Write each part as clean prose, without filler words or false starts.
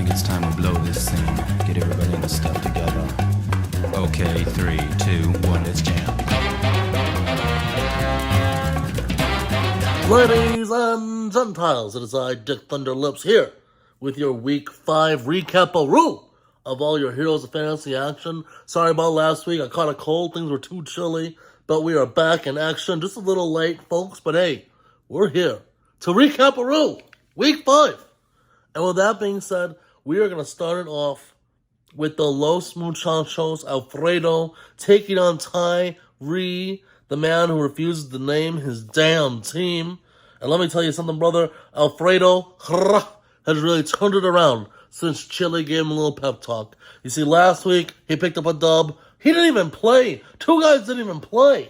think it's time to blow this scene. Get everybody in the stuff together. Okay, 3, 2, 1, let's jam. Ladies and Gentiles, it is I, Dick Thunderlips, here with your Week 5 Recaparoo of all your Heroes of Fantasy action. Sorry about last week, I caught a cold, things were too chilly, but we are back in action. Just a little late, folks, but hey, we're here to Recaparoo, Week 5. And with that being said, we are going to start it off with the Los Muchachos, Alfredo, taking on Tyree, the man who refuses to name his damn team. And let me tell you something, brother. Alfredo has really turned it around since Chile gave him a little pep talk. You see, last week, he picked up a dub. He didn't even play. Two guys didn't even play.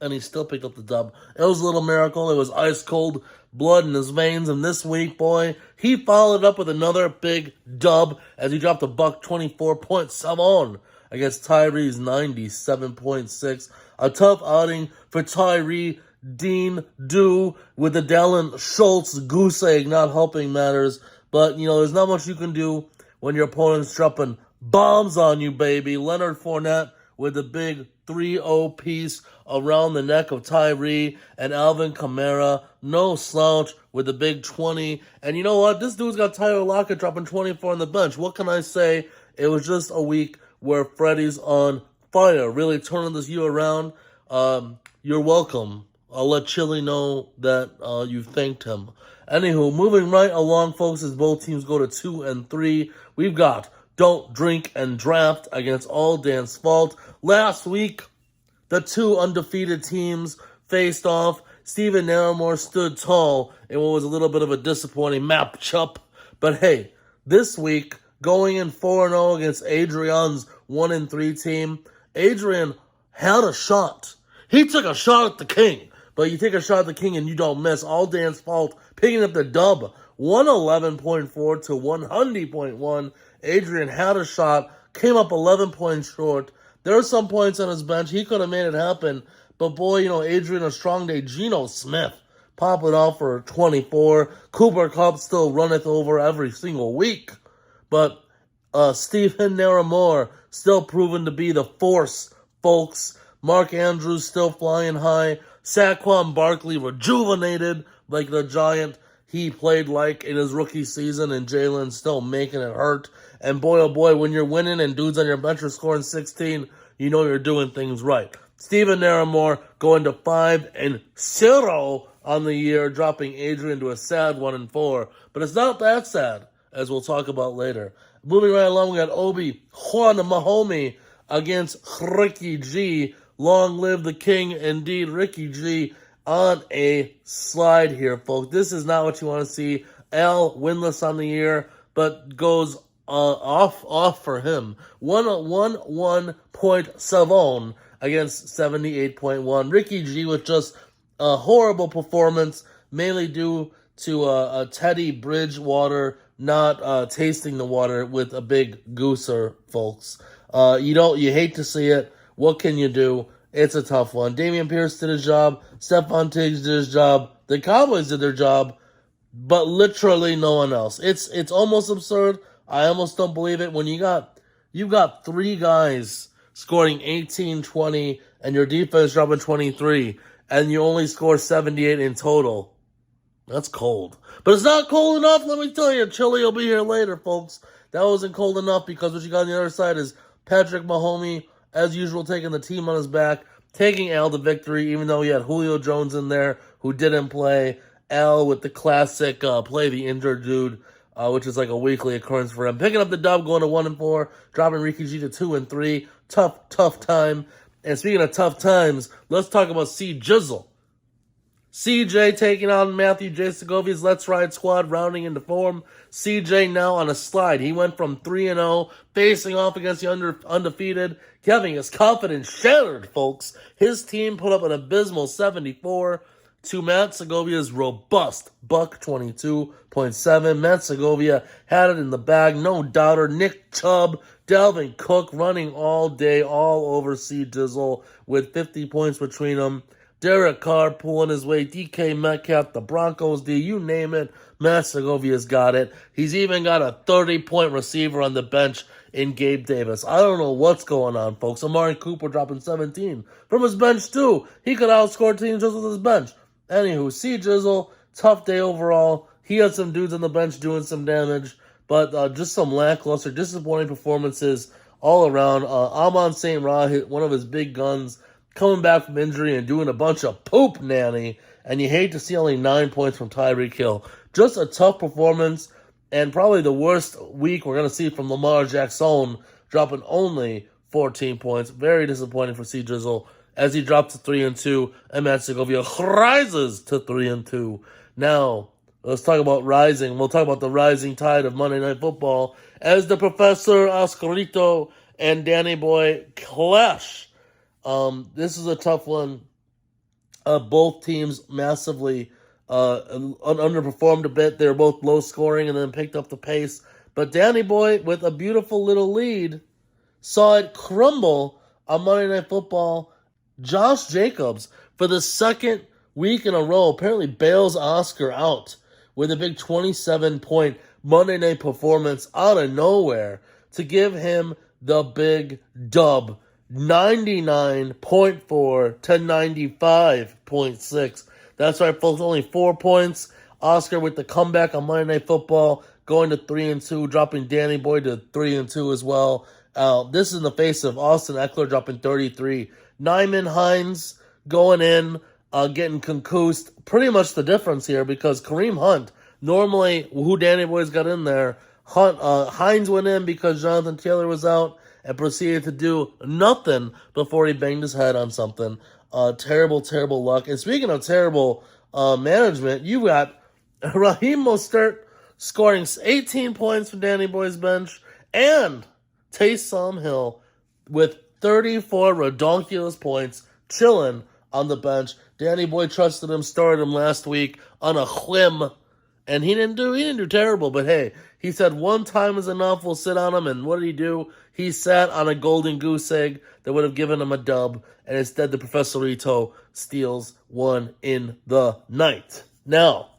And he still picked up the dub. It was a little miracle. It was ice cold blood in his veins. And this week, boy, he followed up with another big dub as he dropped a $124.7 against Tyree's 97.6. A tough outing for Tyree. Dean Dew with the Dallin Schultz goose egg not helping matters. But, there's not much you can do when your opponent's dropping bombs on you, baby. Leonard Fournette with the big 3-0 piece around the neck of Tyree, and Alvin Kamara, no slouch, with the big 20. And you know what? This dude's got Tyler Lockett dropping 24 on the bench. What can I say? It was just a week where Freddie's on fire, really turning this year around. You're welcome. I'll let Chile know that you thanked him. Anywho, moving right along, folks, as both teams go to 2 and 3, we've got Don't Drink and Draft against All Dance Fault. Last week, the two undefeated teams faced off. Steven Naramore stood tall in what was a little bit of a disappointing matchup. But hey, this week, going in 4-0 against Adrian's 1-3 team, Adrian had a shot. He took a shot at the king. But you take a shot at the king and you don't miss. All Dance Fault picking up the dub. 111.4 to 100.1. Adrian had a shot, came up 11 points short. There are some points on his bench. He could have made it happen. But boy, Adrian, a strong day. Geno Smith popping off for 24. Cooper Kupp still runneth over every single week. But Stephen Naramore still proven to be the force, folks. Mark Andrews still flying high. Saquon Barkley rejuvenated like the giant he played like in his rookie season, and Jalen still making it hurt. And boy, oh boy, when you're winning and dudes on your bench are scoring 16, you know you're doing things right. Stephen Naramore going to 5-0 on the year, dropping Adrian to a sad 1-4. But it's not that sad, as we'll talk about later. Moving right along, we got Obi Juan Mahomey against Ricky G. Long live the king, indeed, Ricky G, on a slide here, folks. This is not what you want to see. Al winless on the year, but goes off for him. 101.7 against 78.1. Ricky G with just a horrible performance, mainly due to Teddy Bridgewater not tasting the water with a big gooser, folks. You hate to see it. What can you do? It's a tough one. Dameon Pierce did his job. Stephon Diggs did his job. The Cowboys did their job, but literally no one else. It's almost absurd. I almost don't believe it. When you've got three guys scoring 18, 20, and your defense dropping 23, and you only score 78 in total. That's cold. But it's not cold enough, let me tell you. Chile will be here later, folks. That wasn't cold enough because what you got on the other side is Patrick Mahomes, as usual, taking the team on his back, taking Al to victory, even though he had Julio Jones in there who didn't play. Al with the classic play the injured dude, which is like a weekly occurrence for him. Picking up the dub, going to 1-4, dropping Ricky G to 2-3. Tough time. And speaking of tough times, let's talk about C. Jizzle. CJ taking on Matthew J. Segovia's Let's Ride squad, rounding into form. CJ now on a slide. He went from 3-0, facing off against the undefeated, having his confidence shattered, folks. His team put up an abysmal 74 to Matt Segovia's robust $122.7. Matt Segovia had it in the bag, no doubter. Nick Chubb, Dalvin Cook running all day, all over C. Dizzle with 50 points between them. Derek Carr pulling his weight, DK Metcalf, the Broncos D, you name it, Matt Segovia's got it. He's even got a 30-point receiver on the bench in Gabe Davis. I don't know what's going on, folks. Amari Cooper dropping 17 from his bench, too. He could outscore teams just with his bench. Anywho, C. Jizzle, tough day overall. He had some dudes on the bench doing some damage, but just some lackluster, disappointing performances all around. Amon St. Ra hit one of his big guns, coming back from injury and doing a bunch of poop nanny, and you hate to see only 9 points from Tyreek Hill. Just a tough performance, and probably the worst week we're going to see from Lamar Jackson, dropping only 14 points. Very disappointing for C. Drizzle as he drops to 3-2, and Matt Segovia rises to 3-2. Now, let's talk about rising. We'll talk about the rising tide of Monday Night Football as the Professor Oscarito and Danny Boy clash. This is a tough one. Both teams massively underperformed a bit. They were both low scoring and then picked up the pace. But Danny Boy, with a beautiful little lead, saw it crumble on Monday Night Football. Josh Jacobs, for the second week in a row, apparently bails Oscar out with a big 27-point Monday night performance out of nowhere to give him the big dub. 99.4 to 95.6. That's right, folks. Only 4 points. Oscar with the comeback on Monday Night Football, going to 3-2, dropping Danny Boy to 3-2 as well. This is in the face of Austin Eckler dropping 33. Nyman Hines going in, getting concussed. Pretty much the difference here because Kareem Hunt, normally who Danny Boy's got in there, Hines went in because Jonathan Taylor was out and proceeded to do nothing before he banged his head on something. Terrible, terrible luck. And speaking of terrible management, you got Raheem Mostert scoring 18 points from Danny Boy's bench and Taysom Hill with 34 redonkulous points chilling on the bench. Danny Boy trusted him, started him last week on a whim, and he didn't do terrible, but hey, he said one time is enough, we'll sit on him, and what did he do? He sat on a golden goose egg that would have given him a dub, and instead the Professor Rito steals one in the night. Now,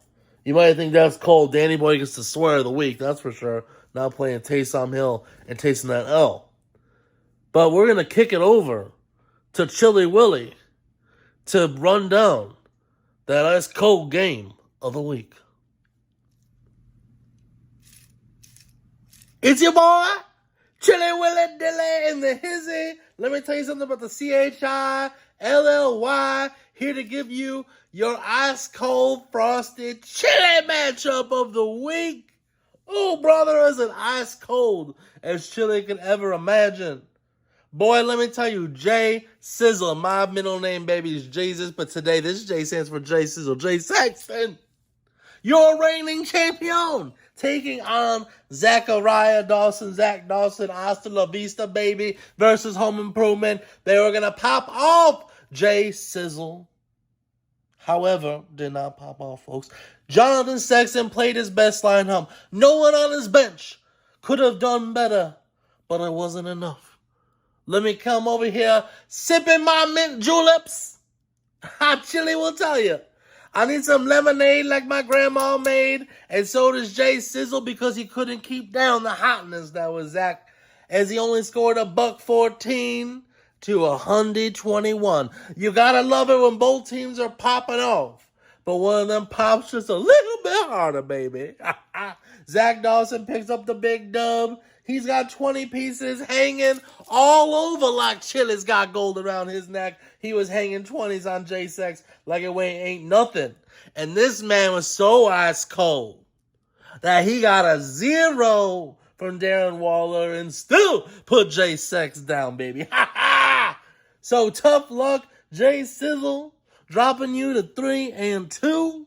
you might think that's cold. Danny Boy gets the swear of the week, that's for sure. Not playing Taysom Hill and tasting that L. But we're going to kick it over to Chili Willy to run down that ice cold game of the week. It's your boy, Chili Willy Dilly in the hizzy. Let me tell you something about the CHILLY, here to give you your ice cold frosted chili matchup of the week. Oh, brother, is it ice cold as chili could ever imagine. Boy, let me tell you, Jay Sizzle, my middle name, baby, is Jesus, but today this J stands for Jay Sizzle, Jay Sexton. Your reigning champion, taking on Zach Dawson, Hasta La Vista, baby, versus Home Improvement. They were going to pop off Jay Sizzle. However, did not pop off, folks. Jonathan Sexton played his best lineup. No one on his bench could have done better, but it wasn't enough. Let me come over here, sipping my mint juleps. Hot chili will tell you. I need some lemonade like my grandma made, and so does Jay Sizzle because he couldn't keep down the hotness that was Zach, as he only scored $114 to 121. You gotta love it when both teams are popping off, but one of them pops just a little bit harder, baby. Zach Dawson picks up the big dub. He's got 20 pieces hanging all over like Chili's got gold around his neck. He was hanging 20s on J-Sex like it ain't nothing. And this man was so ice cold that he got a 0 from Darren Waller and still put J-Sex down, baby. So tough luck, Jay Sizzle, dropping you to 3-2.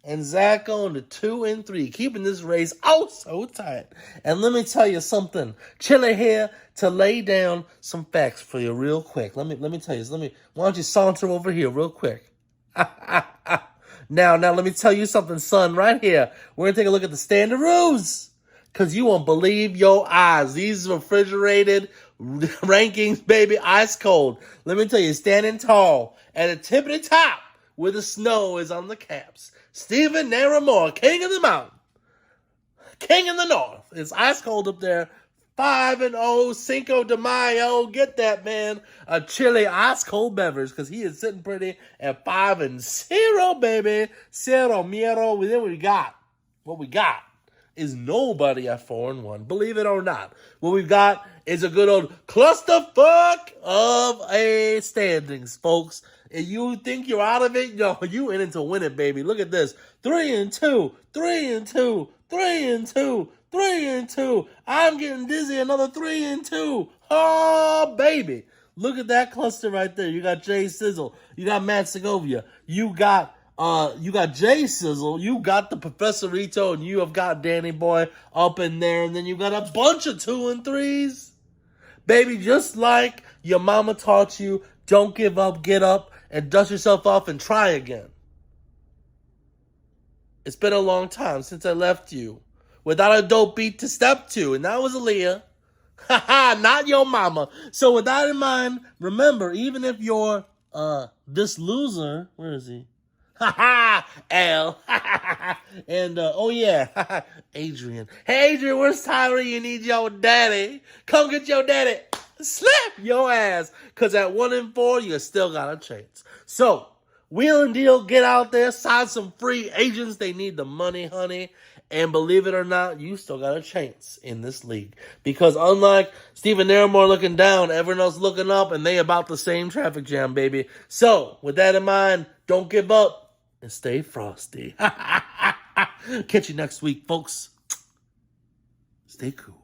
And Zach going to 2-3, keeping this race so tight. And let me tell you something. Chili here to lay down some facts for you real quick. Let me tell you. Why don't you saunter over here real quick? Now, let me tell you something, son, right here. We're going to take a look at the standard rules, because you won't believe your eyes. These refrigerated rankings, baby, ice cold. Let me tell you, standing tall at the tip of the top where the snow is on the caps. Stephen Naramore, king of the mountain, king of the north. It's ice cold up there. 5-0, Cinco de Mayo. Get that, man. A chilly ice cold beverage because he is sitting pretty at 5-0, baby. Cero miedo. Then what we got is nobody at 4-1. Believe it or not. What we've got is a good old clusterfuck of a standings, folks. And you think you're out of it? No, you in it to win it, baby. Look at this. 3-2, 3-2, 3-2, 3-2. I'm getting dizzy. Another 3-2. Oh, baby. Look at that cluster right there. You got Jay Sizzle. You got Matt Segovia. You got Jay Sizzle. You got the Professor Rito, and you have got Danny Boy up in there. And then you got a bunch of 2-3s. Baby, just like your mama taught you, don't give up, get up, and dust yourself off and try again. It's been a long time since I left you without a dope beat to step to, and that was Aaliyah. Haha, not your mama. So with that in mind, remember, even if you're this loser, where is he? Haha, L. And oh yeah, Adrian. Hey Adrian, where's Tyler? You need your daddy. Come get your daddy. Slap your ass. Cause at 1-4, you still got a chance. So, wheel and deal, get out there, sign some free agents. They need the money, honey. And believe it or not, you still got a chance in this league. Because unlike Stephen Naramore looking down, everyone else looking up, and they about the same traffic jam, baby. So, with that in mind, don't give up and stay frosty. Catch you next week, folks. Stay cool.